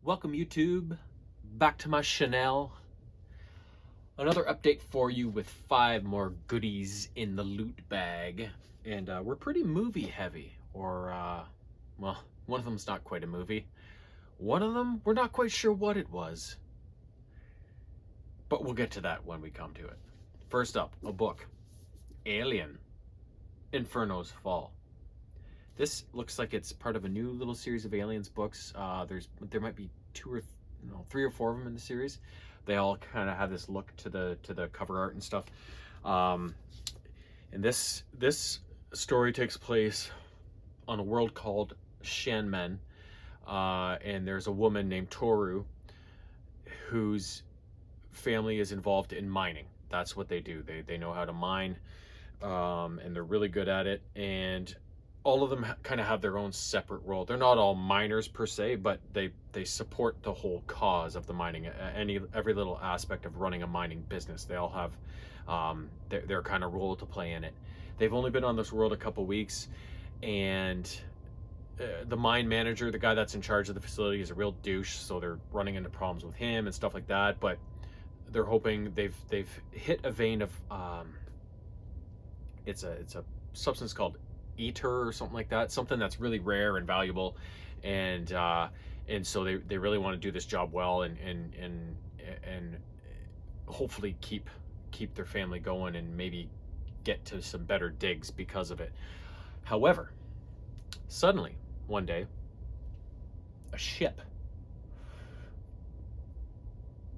Welcome YouTube, back to my Chanel. Another update for you with 5 more goodies in the loot bag. And we're pretty movie heavy, or well, one of them's not quite a movie. One of them, we're not quite sure what it was. But we'll get to that when we come to it. First up, a book, Alien, Inferno's Fall. This looks like it's part of a new little series of Aliens books. There might be 3 or 4 of them in the series. They all kind of have this look to the cover art and stuff. And this story takes place on a world called Shanmen, and there's a woman named Toru whose family is involved in mining. That's what they do. They know how to mine, and they're really good at it. And all of them kind of have their own separate role. They're not all miners per se, but they support the whole cause of the mining. Every little aspect of running a mining business, they all have their kind of role to play in it. They've only been on this world a couple weeks, and the mine manager, the guy that's in charge of the facility, is a real douche. So they're running into problems with him and stuff like that. But they're hoping they've hit a vein of it's a substance called ether or something like that, something that's really rare and valuable, and so they really want to do this job well and hopefully keep their family going and maybe get to some better digs because of it. However, suddenly one day, a ship,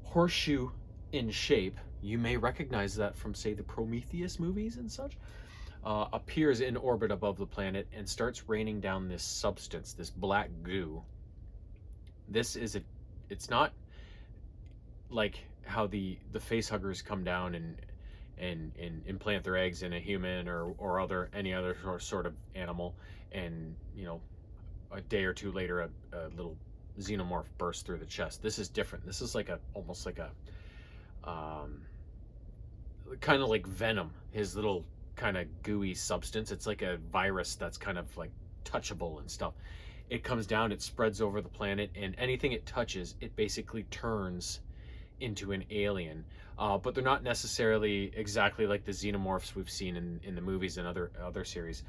horseshoe in shape, you may recognize that from, say, the Prometheus movies and such, appears in orbit above the planet and starts raining down this substance, this black goo. It's not like how the facehuggers come down and implant their eggs in a human or any other sort of animal, and a day or two later a little xenomorph bursts through the chest. This is different. This is almost like a kind of like Venom, his little kind of gooey substance. It's like a virus that's kind of like touchable and stuff. It comes down, it spreads over the planet, and anything it touches, it basically turns into an alien. But they're not necessarily exactly like the xenomorphs we've seen in the movies and other series.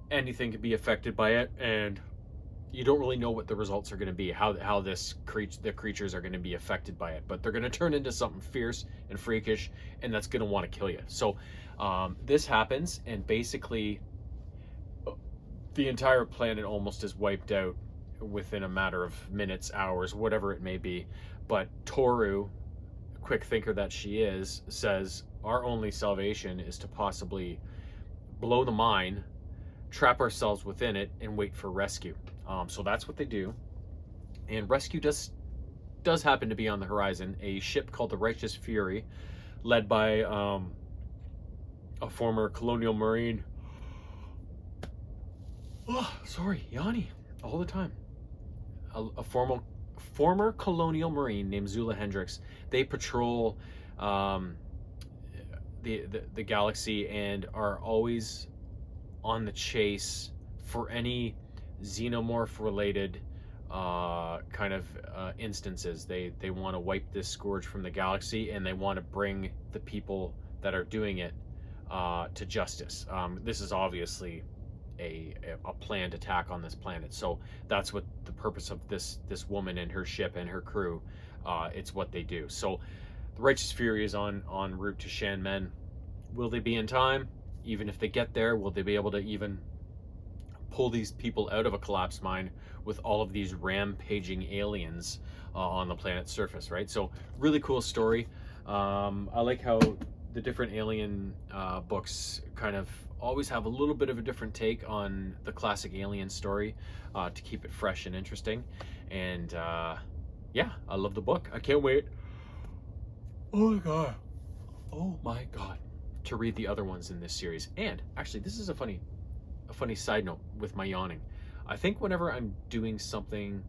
Anything can be affected by it, and you don't really know what the results are going to be, how the creatures are going to be affected by it, but they're going to turn into something fierce and freakish, and that's going to want to kill you. So this happens, and basically the entire planet almost is wiped out within a matter of minutes, hours, whatever it may be. But Toru, quick thinker that she is, says our only salvation is to possibly blow the mine, trap ourselves within it, and wait for rescue. So that's what they do, and rescue does happen to be on the horizon. A ship called the Righteous Fury, led by a former colonial marine. Oh, sorry, Yanni, all the time. A former colonial marine named Zula Hendricks. They patrol the galaxy and are always on the chase for any xenomorph related instances. They want to wipe this scourge from the galaxy, and they want to bring the people that are doing it to justice. This is obviously a planned attack on this planet, so that's what the purpose of this woman and her ship and her crew, it's what they do. So the Righteous Fury is en route to Shanmen. Will they be in time? Even if they get there, will they be able to even pull these people out of a collapsed mine with all of these rampaging aliens on the planet's surface, right? So really cool story. I like how the different Alien books kind of always have a little bit of a different take on the classic Alien story to keep it fresh and interesting. And yeah, I love the book. I can't wait. Oh my god, to read the other ones in this series. And actually, this is a funny side note with my yawning. I think whenever I'm doing something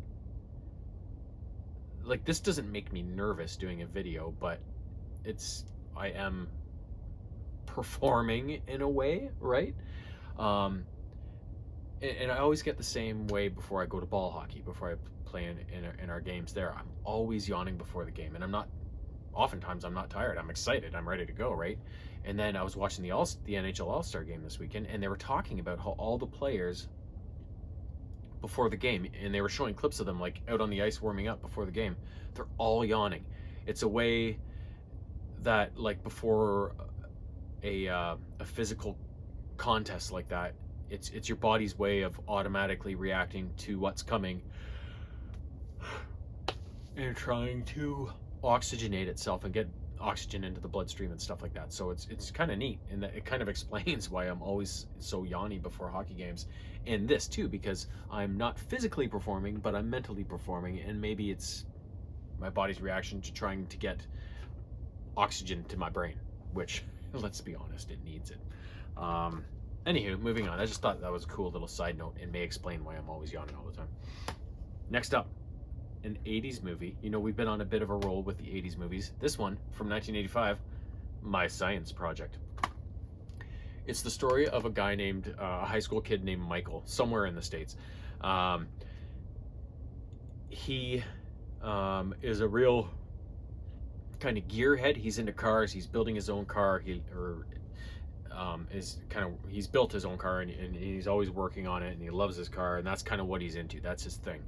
like this, doesn't make me nervous doing a video, but I am performing in a way, right? and I always get the same way before I go to ball hockey, before I play in our games there. I'm always yawning before the game, and oftentimes I'm not tired. I'm excited. I'm ready to go, right? And then I was watching the NHL All-Star game this weekend, and they were talking about how all the players before the game, and they were showing clips of them like out on the ice warming up before the game. They're all yawning. It's a way that, like, before a physical contest like that, it's your body's way of automatically reacting to what's coming and trying to oxygenate itself and get oxygen into the bloodstream and stuff like that. So it's kind of neat, and that it kind of explains why I'm always so yawny before hockey games. And this too, because I'm not physically performing, but I'm mentally performing, and maybe it's my body's reaction to trying to get oxygen to my brain, which, let's be honest, it needs it. Anywho, moving on. I just thought that was a cool little side note and may explain why I'm always yawning all the time. Next up, an 80s movie. You know, we've been on a bit of a roll with the 80s movies. This one, from 1985, My Science Project. It's the story of a guy named, a high school kid named Michael, somewhere in the States. He is a real kind of gearhead. He's into cars. He's building his own car. He's built his own car, and he's always working on it, and he loves his car, and that's kind of what he's into. That's his thing.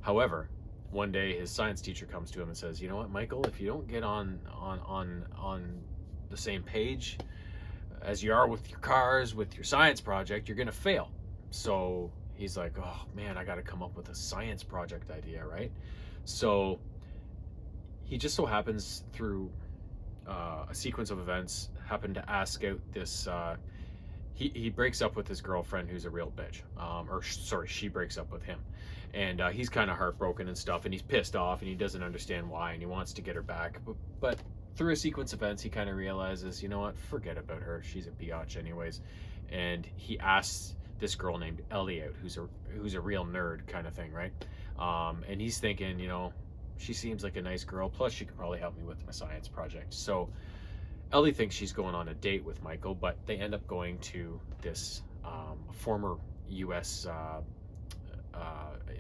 However, one day his science teacher comes to him and says, "You know what, Michael? If you don't get on the same page as you are with your cars, with your science project, you're gonna fail." So he's like, "Oh man, I got to come up with a science project idea, right?" So he just so happens, through a sequence of events, happened to ask out this. He breaks up with his girlfriend, who's a real bitch. She breaks up with him, and he's kind of heartbroken and stuff, and he's pissed off, and he doesn't understand why, and he wants to get her back. But through a sequence of events, he kind of realizes, you know what, forget about her. She's a biatch anyways. And he asks this girl named Ellie out, who's a real nerd kind of thing, right? And he's thinking, you know, she seems like a nice girl. Plus, she could probably help me with my science project. So Ellie thinks she's going on a date with Michael, but they end up going to this former U.S.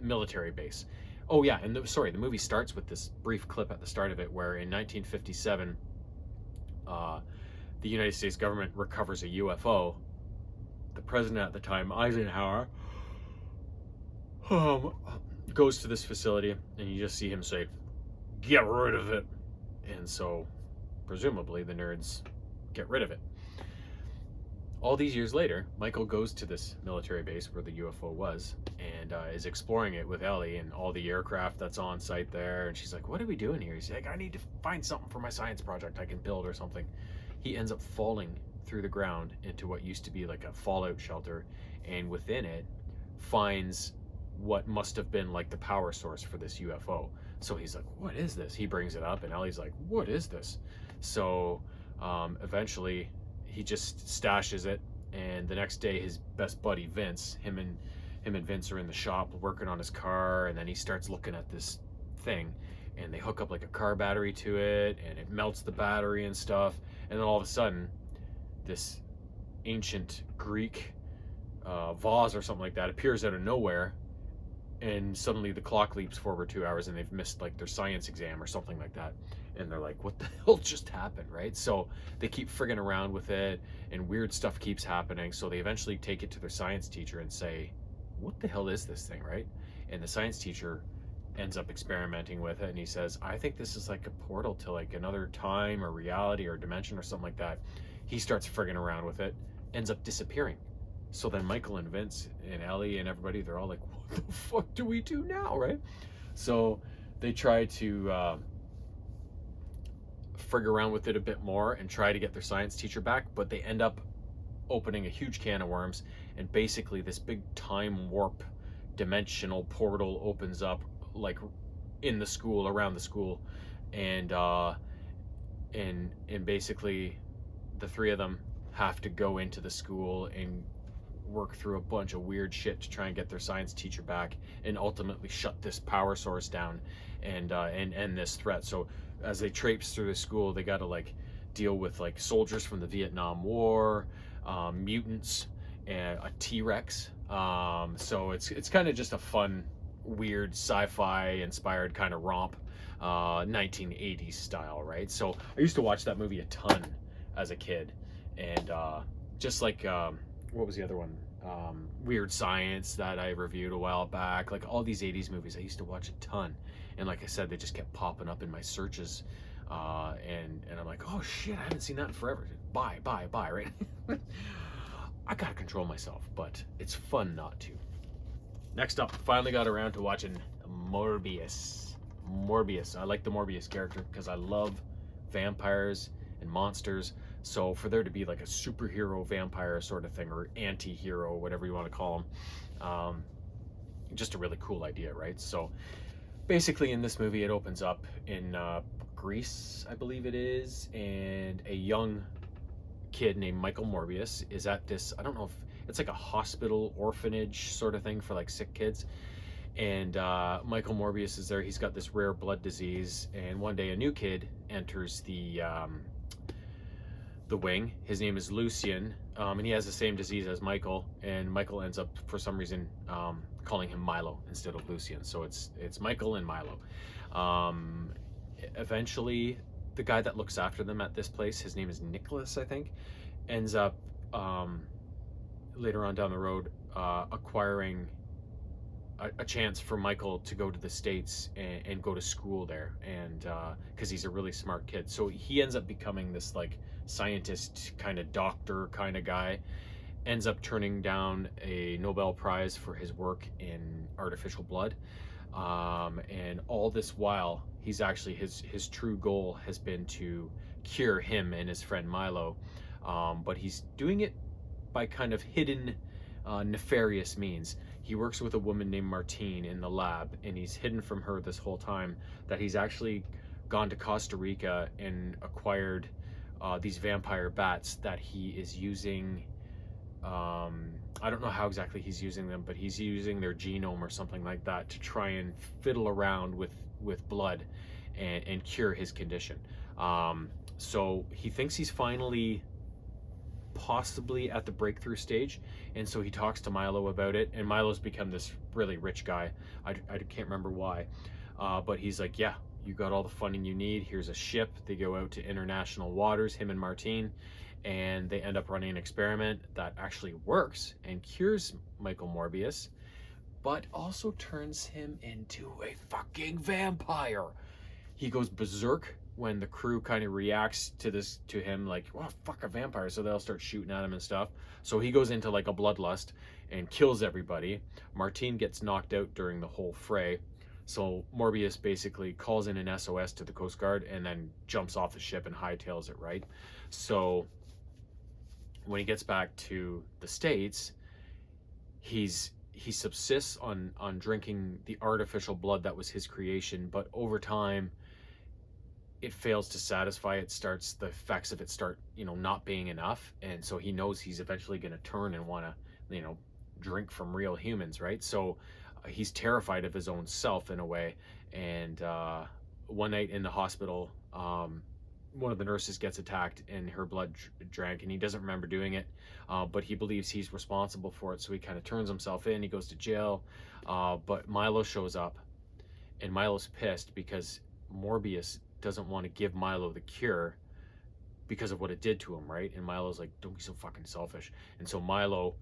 Military base. Oh yeah, and the movie starts with this brief clip at the start of it, where in 1957, the United States government recovers a UFO. The president at the time, Eisenhower, goes to this facility, and you just see him say, "Get rid of it." And so, presumably, the nerds get rid of it. All these years later, Michael goes to this military base where the UFO was, and is exploring it with Ellie and all the aircraft that's on site there. And she's like, "What are we doing here?" He's like, "I need to find something for my science project I can build or something." He ends up falling through the ground into what used to be like a fallout shelter, and within it finds what must have been like the power source for this UFO. So he's like, "What is this?" He brings it up, and Ellie's like, "What is this?" So eventually he just stashes it, and the next day his best buddy Vince, him and Vince are in the shop working on his car, and then he starts looking at this thing, and they hook up like a car battery to it, and it melts the battery and stuff, and then all of a sudden this ancient Greek vase or something like that appears out of nowhere, and suddenly the clock leaps forward 2 hours, and they've missed like their science exam or something like that, and they're like, "What the hell just happened?" Right? So they keep frigging around with it, and weird stuff keeps happening. So they eventually take it to their science teacher and say, "What the hell is this thing?" Right? And the science teacher ends up experimenting with it, and he says, "I think this is like a portal to like another time or reality or dimension or something like that." He starts frigging around with it, ends up disappearing. So then Michael and Vince and Ellie and everybody, they're all like, "What the fuck do we do now?" Right? So they try to frig around with it a bit more and try to get their science teacher back, but they end up opening a huge can of worms, and basically this big time warp dimensional portal opens up like in the school, around the school, and basically the three of them have to go into the school and work through a bunch of weird shit to try and get their science teacher back, and ultimately shut this power source down and end this threat. So as they traipse through the school, they got to like deal with like soldiers from the Vietnam War, mutants, and a T-Rex, So it's kind of just a fun, weird sci-fi inspired kind of romp, 1980s style, right? So I used to watch that movie a ton as a kid, and just like what was the other one? Weird Science that I reviewed a while back. Like all these 80s movies, I used to watch a ton, and like I said, they just kept popping up in my searches, and I'm like, oh shit, I haven't seen that in forever. Buy, right? I gotta control myself, but it's fun not to. Next up, finally got around to watching Morbius. I like the Morbius character because I love vampires and monsters. So for there to be like a superhero vampire sort of thing, or anti-hero, whatever you want to call them, just a really cool idea, right? So basically in this movie, it opens up in Greece, I believe it is, and a young kid named Michael Morbius is at this, I don't know if it's like a hospital orphanage sort of thing for like sick kids, and Michael Morbius is there. He's got this rare blood disease, and one day a new kid enters the wing. His name is Lucian, and he has the same disease as Michael, and Michael ends up for some reason calling him Milo instead of Lucian, so it's Michael and Milo. Eventually the guy that looks after them at this place, his name is Nicholas, I think, ends up later on down the road acquiring a chance for Michael to go to the States and go to school there, and because he's a really smart kid, so he ends up becoming this like scientist kind of doctor kind of guy, ends up turning down a Nobel Prize for his work in artificial blood, and all this while he's actually his true goal has been to cure him and his friend Milo, but he's doing it by kind of hidden nefarious means. He works with a woman named Martine in the lab, and he's hidden from her this whole time that he's actually gone to Costa Rica and acquired these vampire bats that he is using. I don't know how exactly he's using them, but he's using their genome or something like that to try and fiddle around with blood and cure his condition. So he thinks he's finally possibly at the breakthrough stage, and so he talks to Milo about it, and Milo's become this really rich guy. I can't remember why, but he's like, yeah, you got all the funding you need, here's a ship. They go out to international waters, him and Martine, and they end up running an experiment that actually works and cures Michael Morbius, but also turns him into a fucking vampire. He goes berserk when the crew kind of reacts to him like, well, fuck, a vampire, so they'll start shooting at him and stuff. So he goes into like a bloodlust and kills everybody. Martine gets knocked out during the whole fray, so Morbius basically calls in an SOS to the Coast Guard and then jumps off the ship and hightails it, right? So when he gets back to the States, he subsists on drinking the artificial blood that was his creation, but over time it fails to satisfy it. The effects of it start, not being enough, and so he knows he's eventually going to turn and want to, drink from real humans, right? So he's terrified of his own self in a way, and one night in the hospital, one of the nurses gets attacked and her blood drank, and he doesn't remember doing it, but he believes he's responsible for it, so he kind of turns himself in. He goes to jail, but Milo shows up, and Milo's pissed because Morbius doesn't want to give Milo the cure because of what it did to him, right? And Milo's like, don't be so fucking selfish. And so Milo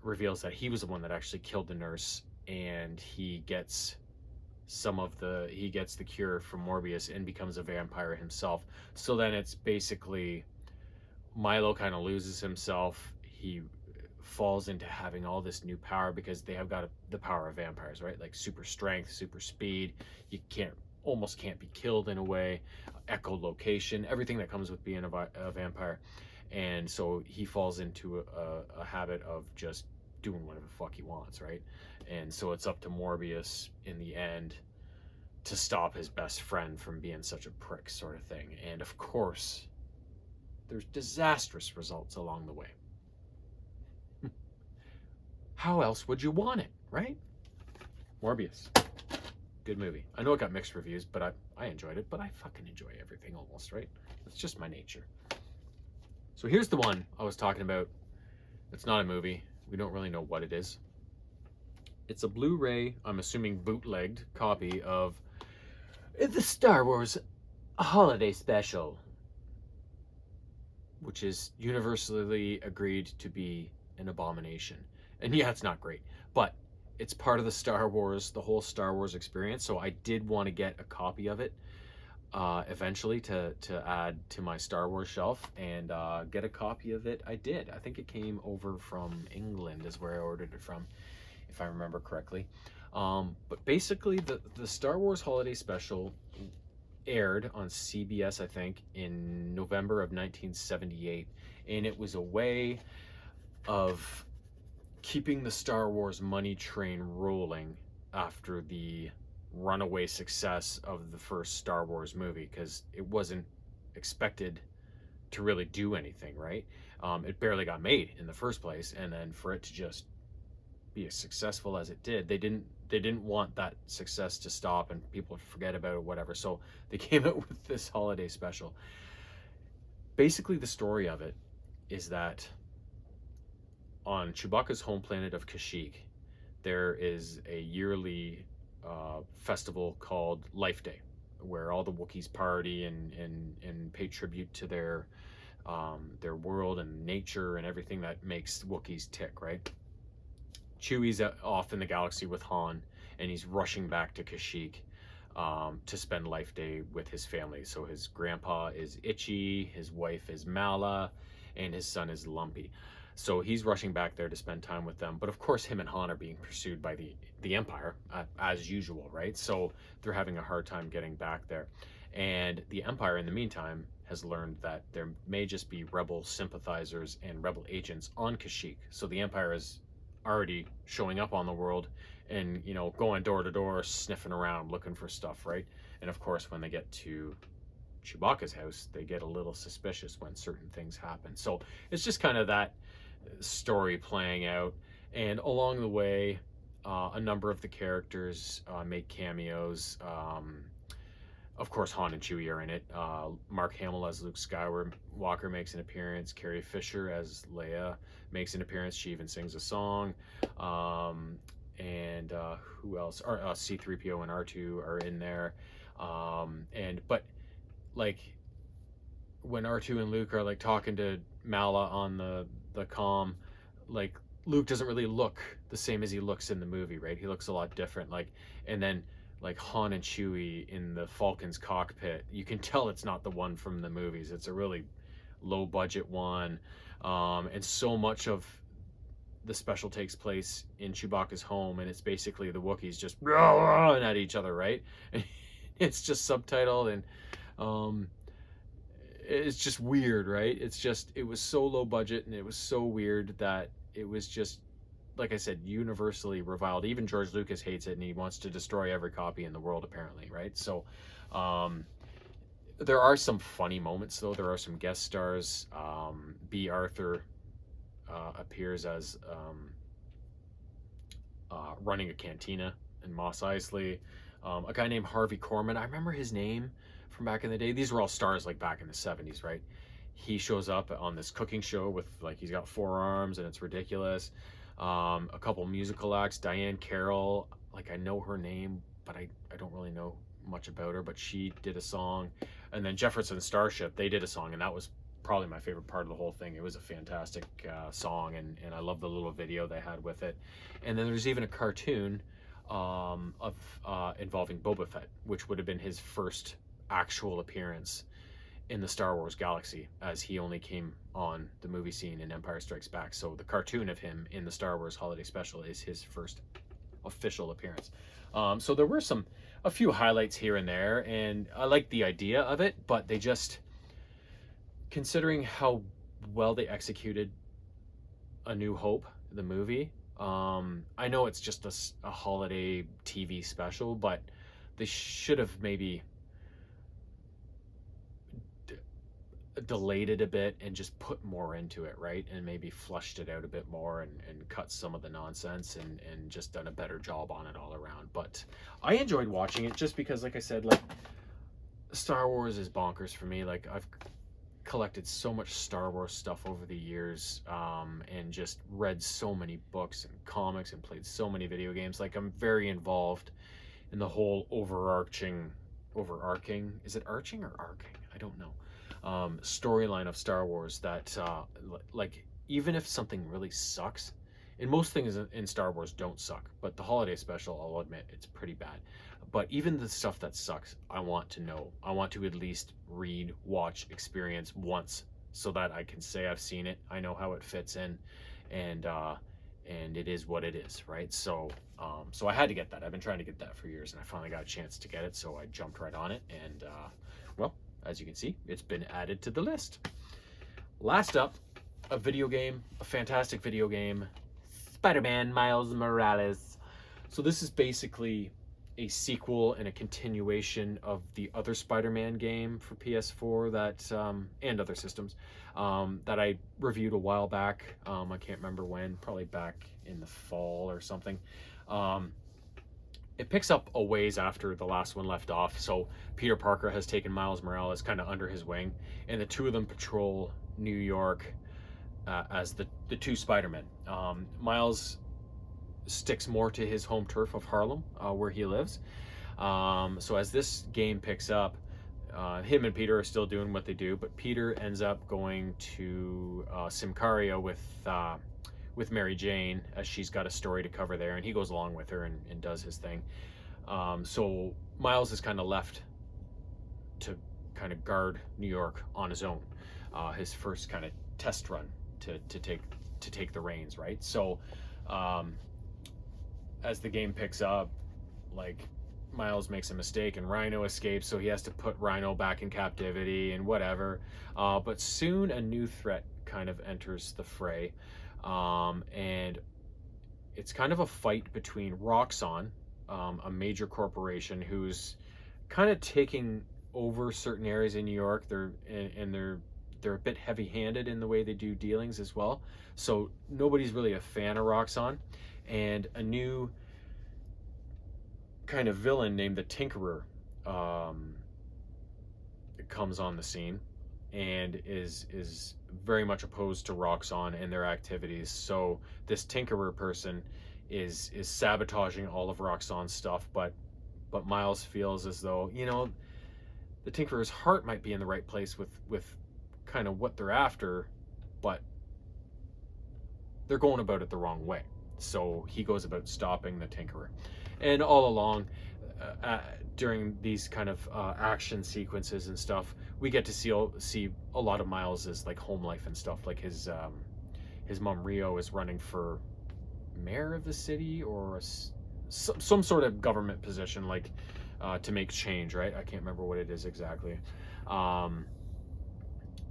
reveals that he was the one that actually killed the nurse, and he gets the cure from Morbius and becomes a vampire himself. So then it's basically Milo kind of loses himself. He falls into having all this new power because they have got the power of vampires, right? Like super strength, super speed. You almost can't be killed in a way, echolocation, everything that comes with being a vampire. And so he falls into a habit of just doing whatever the fuck he wants, right? And so it's up to Morbius in the end to stop his best friend from being such a prick, sort of thing. And of course, there's disastrous results along the way. How else would you want it, right? Morbius. Good movie. I know it got mixed reviews, but I enjoyed it, but I fucking enjoy everything almost, right? It's just my nature. So here's the one I was talking about. It's not a movie. We don't really know what it is. It's a Blu-ray, I'm assuming bootlegged copy of the Star Wars Holiday Special, which is universally agreed to be an abomination. And yeah, it's not great, but it's part of the Star Wars, the whole Star Wars experience. So I did want to get a copy of it eventually to add to my Star Wars shelf, and get a copy of it. I did. I think it came over from England is where I ordered it from, if I remember correctly. But basically the Star Wars Holiday Special aired on CBS, I think, in November of 1978, and it was a way of keeping the Star Wars money train rolling after the runaway success of the first Star Wars movie, because it wasn't expected to really do anything, right? It barely got made in the first place, and then for it to just be as successful as it did, they didn't want that success to stop and people to forget about it or whatever, so they came out with this holiday special. Basically, the story of it is that on Chewbacca's home planet of Kashyyyk, there is a yearly festival called Life Day, where all the Wookiees party and pay tribute to their world and nature and everything that makes Wookiees tick, right? Chewie's off in the galaxy with Han, and he's rushing back to Kashyyyk to spend Life Day with his family. So his grandpa is Itchy, his wife is Mala, and his son is Lumpy. So he's rushing back there to spend time with them. But of course, him and Han are being pursued by the Empire, as usual, right? So they're having a hard time getting back there. And the Empire, in the meantime, has learned that there may just be rebel sympathizers and rebel agents on Kashyyyk. So the Empire is already showing up on the world and, you know, going door to door, sniffing around, looking for stuff, right? And of course, when they get to Chewbacca's house, they get a little suspicious when certain things happen. So it's just kind of that story playing out, and along the way a number of the characters make cameos. Of course, Han and Chewie are in it. Mark Hamill as Luke Skywalker makes an appearance. Carrie Fisher as Leia makes an appearance. She even sings a song. And who else? C-3PO and R2 are in there. But like when R2 and Luke are like talking to Mala on the comm, like Luke doesn't really look the same as he looks in the movie, right? He looks a lot different. Like, and then like Han and Chewie in the Falcon's cockpit, you can tell it's not the one from the movies. It's a really low budget one. And so much of the special takes place in Chewbacca's home, and it's basically the Wookiees just roaring at each other, right? And it's just subtitled, and it's just weird, right? It was so low budget and it was so weird that it was just, like I said, universally reviled. Even George Lucas hates it, and he wants to destroy every copy in the world, apparently, right? So there are some funny moments, though. There are some guest stars. B. Arthur appears as running a cantina in Mos Eisley. A guy named Harvey Korman, I remember his name from back in the day. These were all stars like back in the 70s, right? He shows up on this cooking show with, like, he's got 4 arms and it's ridiculous. A couple musical acts. Diane Carroll, like, I know her name, but I don't really know much about her, but she did a song. And then Jefferson Starship, they did a song, and that was probably my favorite part of the whole thing. It was a fantastic song, and I love the little video they had with it. And then there's even a cartoon involving Boba Fett, which would have been his first actual appearance in the Star Wars galaxy, as he only came on the movie scene in Empire Strikes Back. So the cartoon of him in the Star Wars Holiday Special is his first official appearance. So there were a few highlights here and there, and I like the idea of it, but they just, considering how well they executed A New Hope, the movie, I know it's just a holiday TV special, but they should have maybe delayed it a bit and just put more into it, right? And maybe flushed it out a bit more and cut some of the nonsense and just done a better job on it all around. But I enjoyed watching it just because, like I said, like, Star Wars is bonkers for me. Like, I've collected so much Star Wars stuff over the years, and just read so many books and comics and played so many video games. Like, I'm very involved in the whole overarching, is it arching or arcing? I don't know. Storyline of Star Wars that, like, even if something really sucks, and most things in Star Wars don't suck, but the holiday special, I'll admit, it's pretty bad. But even the stuff that sucks, I want to know. I want to at least read, watch, experience once, so that I can say I've seen it. I know how it fits in, and it is what it is, right? So, so I had to get that. I've been trying to get that for years, and I finally got a chance to get it, so I jumped right on it. And well, as you can see, it's been added to the list. Last up, a video game, a fantastic video game, Spider-Man Miles Morales. So this is basically a sequel and a continuation of the other Spider-Man game for PS4 that and other systems that I reviewed a while back. I can't remember when, probably back in the fall or something. It picks up a ways after the last one left off. So Peter Parker has taken Miles Morales kind of under his wing, and the two of them patrol New York as the two Spider-Men. Miles sticks more to his home turf of Harlem, where he lives. So as this game picks up, him and Peter are still doing what they do, but Peter ends up going to Simcaria with Mary Jane, as she's got a story to cover there, and he goes along with her and does his thing. So Miles is kind of left to kind of guard New York on his own. His first kind of test run to take the reins, right? So as the game picks up, like, Miles makes a mistake and Rhino escapes, so he has to put Rhino back in captivity and whatever. But soon a new threat kind of enters the fray, and it's kind of a fight between Roxxon, a major corporation who's kind of taking over certain areas in New York. They're a bit heavy-handed in the way they do dealings as well. So nobody's really a fan of Roxxon, and a new kind of villain named the Tinkerer comes on the scene and is very much opposed to Roxxon and their activities. So this Tinkerer person is sabotaging all of Roxxon's stuff, but Miles feels as though, you know, the Tinkerer's heart might be in the right place with kind of what they're after, but they're going about it the wrong way. So he goes about stopping the Tinkerer. And all along, during these kind of action sequences and stuff, we get to see a lot of Miles's like home life and stuff. Like his mom Rio is running for mayor of the city, or some sort of government position, like to make change, right? I can't remember what it is exactly.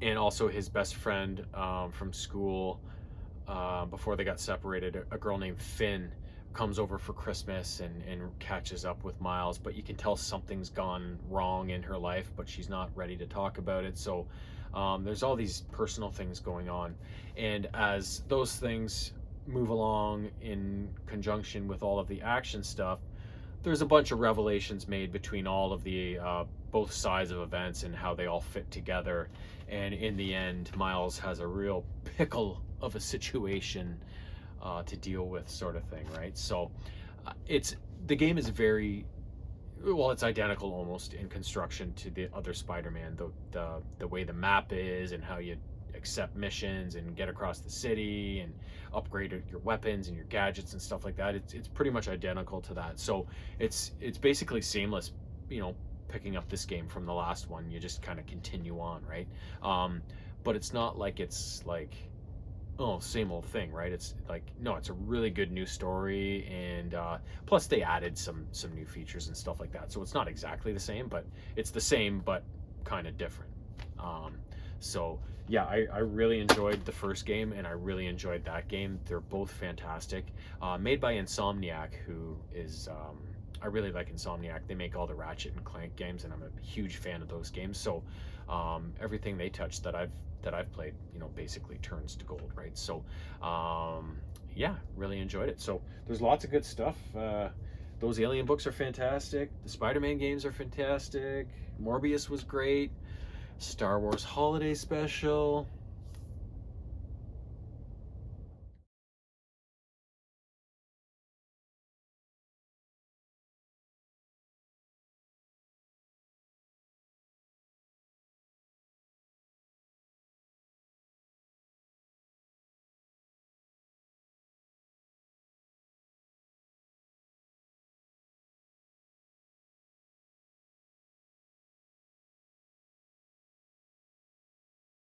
And also his best friend from school, before they got separated, a girl named Finn, comes over for Christmas and catches up with Miles, but you can tell something's gone wrong in her life, but she's not ready to talk about it. So there's all these personal things going on, and as those things move along in conjunction with all of the action stuff, there's a bunch of revelations made between all of the both sides of events and how they all fit together. And in the end, Miles has a real pickle of a situation to deal with, sort of thing, right? So the game is very, well, it's identical almost in construction to the other Spider-Man. The way the map is and how you accept missions and get across the city and upgrade your weapons and your gadgets and stuff like that, it's pretty much identical to that. So it's basically seamless, you know, picking up this game from the last one. You just kind of continue on, right? But it's not like it's like, oh, same old thing, right? It's like, no, it's a really good new story, and plus they added some new features and stuff like that. So it's not exactly the same, but it's the same but kind of different. So yeah, I really enjoyed the first game, and I really enjoyed that game. They're both fantastic. Made by Insomniac, who is, I really like Insomniac. They make all the Ratchet and Clank games, and I'm a huge fan of those games. So everything they touch that I've played, you know, basically turns to gold, right? So yeah, really enjoyed it. So there's lots of good stuff. Those Alien books are fantastic. The Spider-Man games are fantastic. Morbius was great. Star Wars Holiday Special.